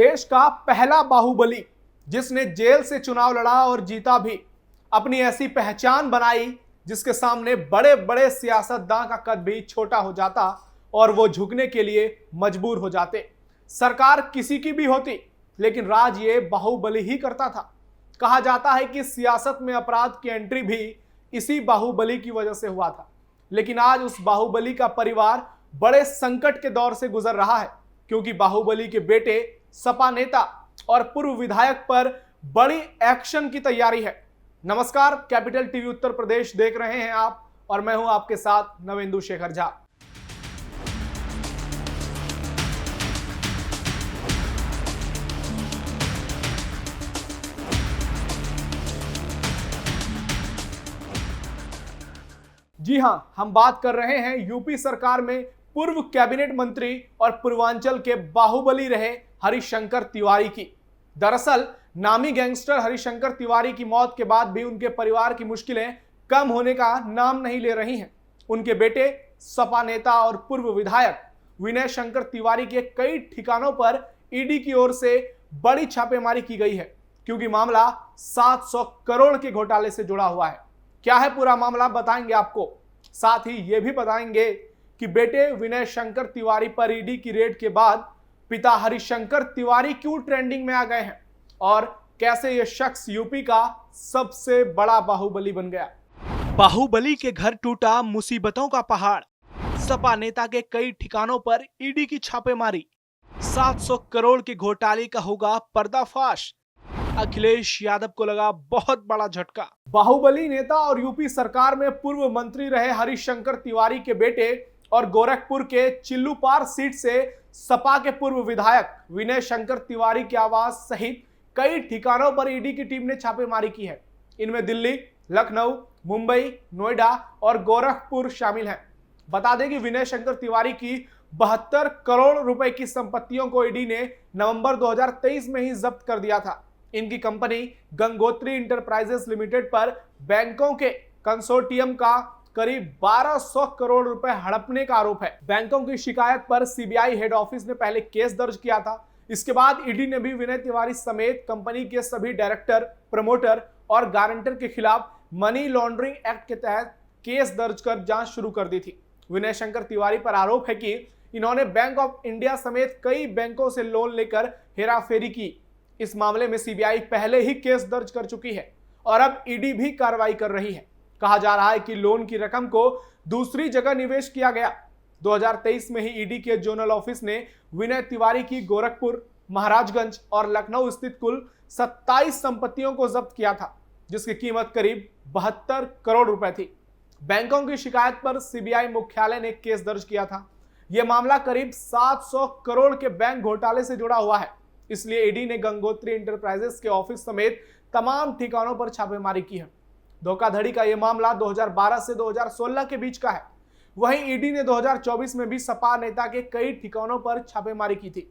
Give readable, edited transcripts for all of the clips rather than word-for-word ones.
देश का पहला बाहुबली जिसने जेल से चुनाव लड़ा और जीता भी, अपनी ऐसी पहचान बनाई जिसके सामने बड़े बड़े सियासतदान का कद भी छोटा हो जाता और वो झुकने के लिए मजबूर हो जाते। सरकार किसी की भी होती लेकिन राज ये बाहुबली ही करता था। कहा जाता है कि सियासत में अपराध की एंट्री भी इसी बाहुबली की वजह से हुआ था। लेकिन आज उस बाहुबली का परिवार बड़े संकट के दौर से गुजर रहा है, क्योंकि बाहुबली के बेटे सपा नेता और पूर्व विधायक पर बड़ी एक्शन की तैयारी है। नमस्कार, कैपिटल टीवी उत्तर प्रदेश देख रहे हैं आप और मैं हूं आपके साथ नवेंदु शेखर झा। जी हां, हम बात कर रहे हैं यूपी सरकार में पूर्व कैबिनेट मंत्री और पूर्वांचल के बाहुबली रहे हरिशंकर तिवारी की। दरअसल नामी गैंगस्टर हरिशंकर तिवारी की मौत के बाद भी उनके परिवार की मुश्किलें कम होने का नाम नहीं ले रही हैं। उनके बेटे सपा नेता और पूर्व विधायक विनय शंकर तिवारी के कई ठिकानों पर ईडी की ओर से बड़ी छापेमारी की गई है, क्योंकि मामला 700 करोड़ के घोटाले से जुड़ा हुआ है। क्या है पूरा मामला बताएंगे आपको, साथ ही ये भी बताएंगे कि बेटे विनय शंकर तिवारी पर ईडी की रेड के बाद पिता हरिशंकर तिवारी क्यों ट्रेंडिंग में आ गए हैं और कैसे ये शख्स यूपी का सबसे बड़ा बाहुबली बन गया। बाहुबली के घर टूटा मुसीबतों का पहाड़, सपा नेता के कई ठिकानों पर ईडी की छापेमारी, 700 करोड़ के घोटाले का होगा पर्दाफाश, अखिलेश यादव को लगा बहुत बड़ा झटका। बाहुबली नेता और यूपी सरकार में पूर्व मंत्री रहे हरिशंकर तिवारी के बेटे और गोरखपुर के चिल्लूपार सीट से सपा के पूर्व विधायक विनय शंकर तिवारी के आवास सहित कई ठिकानों पर ईडी की टीम ने छापेमारी की है। इनमें दिल्ली, लखनऊ, मुंबई, नोएडा और गोरखपुर शामिल हैं। बता दें कि विनय शंकर तिवारी की 72 करोड़ रुपए की संपत्तियों को ईडी ने नवंबर 2023 में ही जब्त कर दिया था। इनकी कंपनी गंगोत्री इंटरप्राइजेस लिमिटेड पर बैंकों के कंसोर्टियम का करीब 1200 करोड़ रुपए हड़पने का आरोप है। बैंकों की शिकायत पर सीबीआई हेड ऑफिस ने पहले केस दर्ज किया था। इसके बाद ईडी ने भी विनय तिवारी समेत कंपनी के सभी डायरेक्टर, प्रमोटर और गारंटर के खिलाफ मनी लॉन्ड्रिंग एक्ट के तहत केस दर्ज कर जांच शुरू कर दी थी। विनय शंकर तिवारी पर आरोप है कि इन्होंने बैंक ऑफ इंडिया समेत कई बैंकों से लोन लेकर हेराफेरी की। इस मामले में सीबीआई पहले ही केस दर्ज कर चुकी है और अब ईडी भी कार्रवाई कर रही है। कहा जा रहा है कि लोन की रकम को दूसरी जगह निवेश किया गया। 2023 में ही ईडी के जोनल ऑफिस ने विनय तिवारी की गोरखपुर, महाराजगंज और लखनऊ स्थित कुल 27 संपत्तियों को जब्त किया था, जिसकी कीमत करीब 72 करोड़ रुपए थी। बैंकों की शिकायत पर सीबीआई मुख्यालय ने केस दर्ज किया था। यह मामला करीब 700 करोड़ के बैंक घोटाले से जुड़ा हुआ है। इसलिए ईडी ने गंगोत्री इंटरप्राइजेस के ऑफिस समेत तमाम ठिकानों पर छापेमारी की है। धोखाधड़ी का यह मामला 2012 से 2016 के बीच का है। वहीं ईडी ने 2024 में भी सपा नेता के कई ठिकानों पर छापेमारी की थी।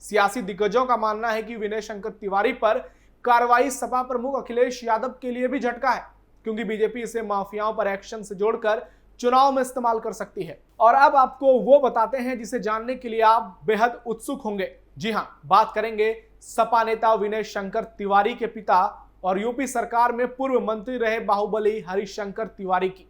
सियासी दिग्गजों का मानना है कि विनय शंकर तिवारी पर कार्रवाई सपा प्रमुख अखिलेश यादव के लिए भी झटका है, क्योंकि बीजेपी इसे माफियाओं पर एक्शन से जोड़कर चुनाव में इस्तेमाल कर सकती है। और अब आपको वो बताते हैं जिसे जानने के लिए आप बेहद उत्सुक होंगे। जी हां, बात करेंगे सपा नेता विनय शंकर तिवारी के पिता और यूपी सरकार में पूर्व मंत्री रहे बाहुबली हरिशंकर तिवारी की,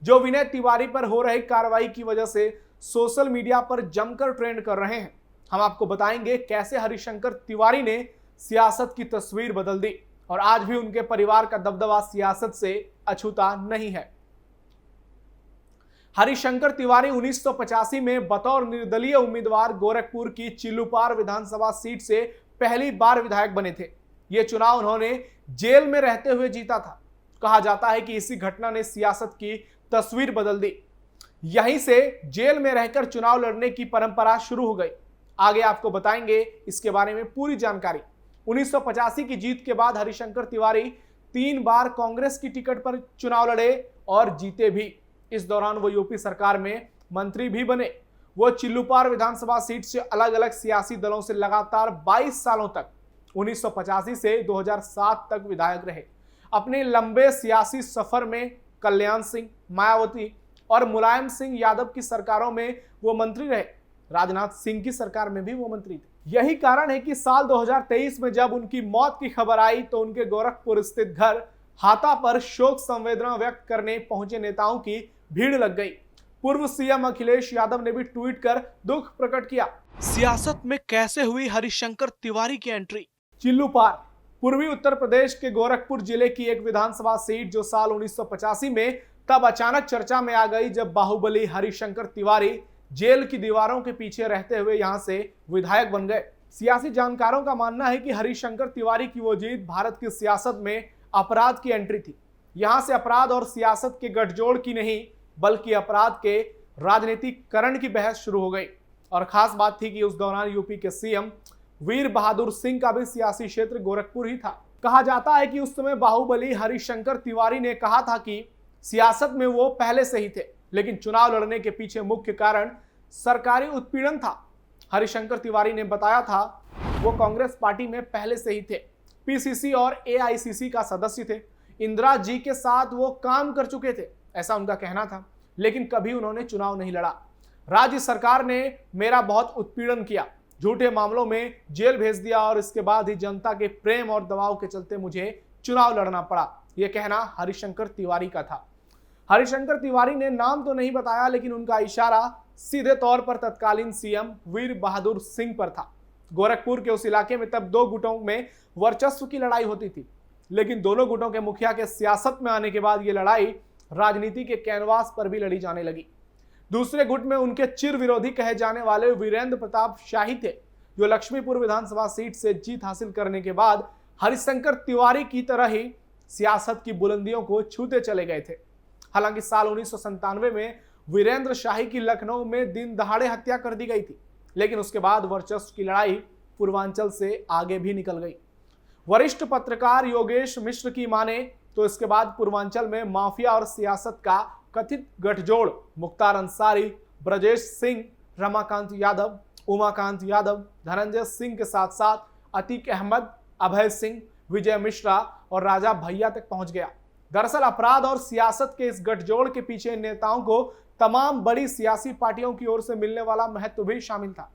जो विनय तिवारी पर हो रही कार्रवाई की वजह से सोशल मीडिया पर जमकर ट्रेंड कर रहे हैं। हम आपको बताएंगे कैसे हरिशंकर तिवारी ने सियासत की तस्वीर बदल दी और आज भी उनके परिवार का दबदबा सियासत से अछूता नहीं है। हरिशंकर तिवारी 1985 में बतौर निर्दलीय उम्मीदवार गोरखपुर की चिल्लूपार विधानसभा सीट से पहली बार विधायक बने थे। यह चुनाव उन्होंने जेल में रहते हुए जीता था। कहा जाता है कि इसी घटना ने सियासत की तस्वीर बदल दी। यहीं से जेल में रहकर चुनाव लड़ने की परंपरा शुरू हो गई। आगे आपको बताएंगे इसके बारे में पूरी जानकारी। 1985 की जीत के बाद हरिशंकर तिवारी 3 बार कांग्रेस की टिकट पर चुनाव लड़े और जीते भी। इस दौरान वो यूपी सरकार में मंत्री भी बने। वो चिल्लूपार विधानसभा सीट से अलग अलग सियासी दलों से लगातार 22 सालों तक 1985 से 2007 तक विधायक रहे। अपने लंबे सियासी सफर में कल्याण सिंह, मायावती और मुलायम सिंह यादव की सरकारों में वो मंत्री रहे। राजनाथ सिंह की सरकार में भी वो मंत्री थे। यही कारण है कि साल 2023 में जब उनकी मौत की खबर आई तो उनके गोरखपुर स्थित घर हाता पर शोक संवेदना व्यक्त करने पहुंचे नेताओं की भीड़ लग गई। पूर्व सीएम अखिलेश यादव ने भी ट्वीट कर दुख प्रकट किया। सियासत में कैसे हुई हरिशंकर तिवारी की एंट्री? चिल्लू पार पूर्वी उत्तर प्रदेश के गोरखपुर जिले की एक विधानसभा सीट जो साल 1985 में तब अचानक चर्चा में आ गई जब बाहुबली हरिशंकर तिवारी जेल की दीवारों के पीछे रहते हुए यहां से विधायक बन गए। सियासी जानकारों का मानना है कि हरिशंकर तिवारी की वो जीत भारत की सियासत में अपराध की एंट्री थी। यहां से अपराध और सियासत के गठजोड़ की नहीं बल्कि अपराध के राजनीतिकरण की बहस शुरू हो गई। और खास बात थी कि उस दौरान यूपी के सीएम वीर बहादुर सिंह का भी सियासी क्षेत्र गोरखपुर ही था। कहा जाता है कि उस समय बाहुबली हरिशंकर तिवारी ने कहा था कि सियासत में वो पहले से ही थे, लेकिन चुनाव लड़ने के पीछे मुख्य कारण सरकारी उत्पीड़न था। हरिशंकर तिवारी ने बताया था वो कांग्रेस पार्टी में पहले से ही थे, पीसीसी और एआईसीसी का सदस्य थे, इंदिरा जी के साथ वो काम कर चुके थे, ऐसा उनका कहना था, लेकिन कभी उन्होंने चुनाव नहीं लड़ा। राज्य सरकार ने मेरा बहुत उत्पीड़न किया, झूठे मामलों में जेल भेज दिया और इसके बाद ही जनता के प्रेम और दबाव के चलते मुझे चुनाव लड़ना पड़ा। यह कहना हरिशंकर तिवारी का था। हरिशंकर तिवारी ने नाम तो नहीं बताया, लेकिन उनका इशारा सीधे तौर पर तत्कालीन सीएम वीर बहादुर सिंह पर था। गोरखपुर के उस इलाके में तब दो गुटों में वर्चस्व की लड़ाई होती थी, लेकिन दोनों गुटों के मुखिया के सियासत में आने के बाद यह लड़ाई राजनीति के कैनवास पर भी लड़ी जाने लगी। दूसरे गुट में उनके चिर विरोधी कहे जाने वाले वीरेंद्र प्रताप शाही थे, जो लक्ष्मीपुर विधानसभा सीट से जीत हासिल करने के बाद हरिशंकर तिवारी की तरह ही सियासत की बुलंदियों को छूते चले गए थे। हालांकि साल 1997 में वीरेंद्र शाही की लखनऊ में दिन दहाड़े हत्या कर दी गई थी, लेकिन उसके बाद वर्चस्व की लड़ाई पूर्वांचल से आगे भी निकल गई। वरिष्ठ पत्रकार योगेश मिश्र की माने तो इसके बाद पूर्वांचल में माफिया और सियासत का कथित गठजोड़ मुख्तार अंसारी, ब्रजेश सिंह, रमाकांत यादव, उमाकांत यादव, धनंजय सिंह के साथ साथ अतीक अहमद, अभय सिंह, विजय मिश्रा और राजा भैया तक पहुंच गया। दरअसल अपराध और सियासत के इस गठजोड़ के पीछे नेताओं को तमाम बड़ी सियासी पार्टियों की ओर से मिलने वाला महत्व भी शामिल था,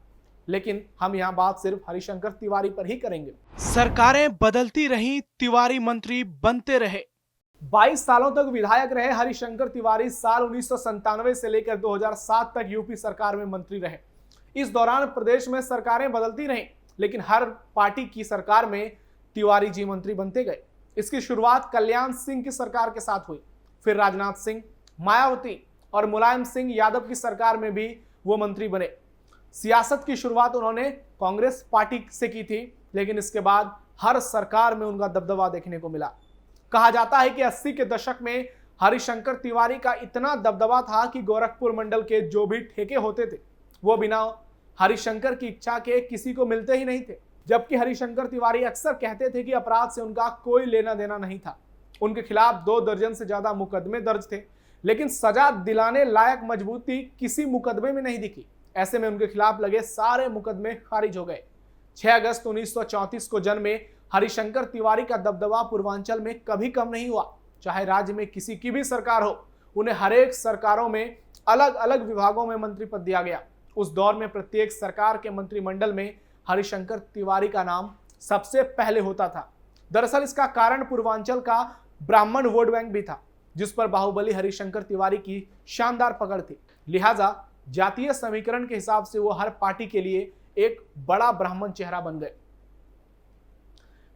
लेकिन हम यहाँ बात सिर्फ हरिशंकर तिवारी पर ही करेंगे। सरकारें बदलती रहीं, तिवारी मंत्री बनते रहे। 22 सालों तक विधायक रहे हरिशंकर तिवारी साल 1997 से लेकर 2007 तक यूपी सरकार में मंत्री रहे। इस दौरान प्रदेश में सरकारें बदलती रहीं, लेकिन हर पार्टी की सरकार में तिवारी जी मंत्री बनते गए। इसकी शुरुआत कल्याण सिंह की सरकार के साथ हुई, फिर राजनाथ सिंह, मायावती और मुलायम सिंह यादव की सरकार में भी वो मंत्री बने। सियासत की शुरुआत उन्होंने कांग्रेस पार्टी से की थी, लेकिन इसके बाद हर सरकार में उनका दबदबा देखने को मिला। कहा जाता है कि 80 के दशक में हरिशंकर तिवारी का इतना दबदबा था कि गोरखपुर मंडल के जो भी ठेके होते थे वो बिना हरिशंकर की इच्छा के किसी को मिलते ही नहीं थे। जबकि हरिशंकर तिवारी अक्सर कहते थे कि अपराध से उनका कोई लेना देना नहीं था। उनके खिलाफ 2 दर्जन से ज्यादा मुकदमे दर्ज थे, लेकिन सजा दिलाने लायक मजबूती किसी मुकदमे में नहीं दिखी। ऐसे में उनके खिलाफ लगे सारे मुकदमे खारिज हो गए। 6 अगस्त 1934 को जन्मे हरिशंकर तिवारी का दबदबा पूर्वांचल में कभी कम नहीं हुआ। चाहे राज्य में किसी की भी सरकार हो, उन्हें हरेक सरकारों में अलग अलग विभागों में मंत्री पद दिया गया। उस दौर में प्रत्येक सरकार के मंत्रिमंडल में हरिशंकर तिवारी का नाम सबसे पहले होता था। दरअसल इसका कारण पूर्वांचल का ब्राह्मण वोट बैंक भी था, जिस पर बाहुबली हरिशंकर तिवारी की शानदार पकड़ थी। लिहाजा जातीय समीकरण के हिसाब से वो हर पार्टी के लिए एक बड़ा ब्राह्मण चेहरा बन गए।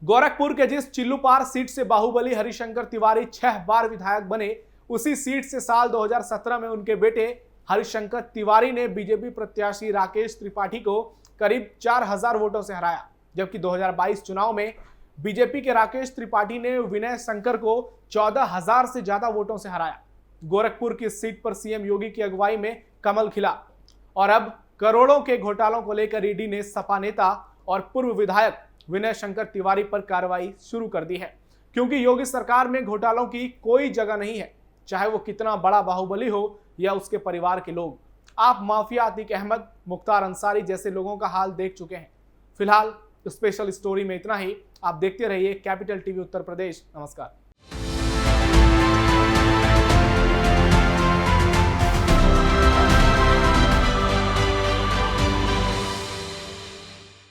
गोरखपुर के जिस चिल्लूपार सीट से बाहुबली हरिशंकर तिवारी 6 बार विधायक बने, उसी सीट से साल 2017 में उनके बेटे हरिशंकर तिवारी ने बीजेपी प्रत्याशी राकेश त्रिपाठी को करीब 4000 वोटों से हराया। जबकि 2022 चुनाव में बीजेपी के राकेश त्रिपाठी ने विनय शंकर को 14000 से ज्यादा वोटों से हराया। गोरखपुर की सीट पर सीएम योगी की अगुवाई में कमल खिला और अब करोड़ों के घोटालों को लेकर ईडी ने सपा नेता और पूर्व विधायक विनय शंकर तिवारी पर कार्रवाई शुरू कर दी है, क्योंकि योगी सरकार में घोटालों की कोई जगह नहीं है, चाहे वो कितना बड़ा बाहुबली हो या उसके परिवार के लोग। आप माफिया अतीक अहमद, मुख्तार अंसारी जैसे लोगों का हाल देख चुके हैं। फिलहाल स्पेशल स्टोरी में इतना ही। आप देखते रहिए कैपिटल टीवी उत्तर प्रदेश। नमस्कार।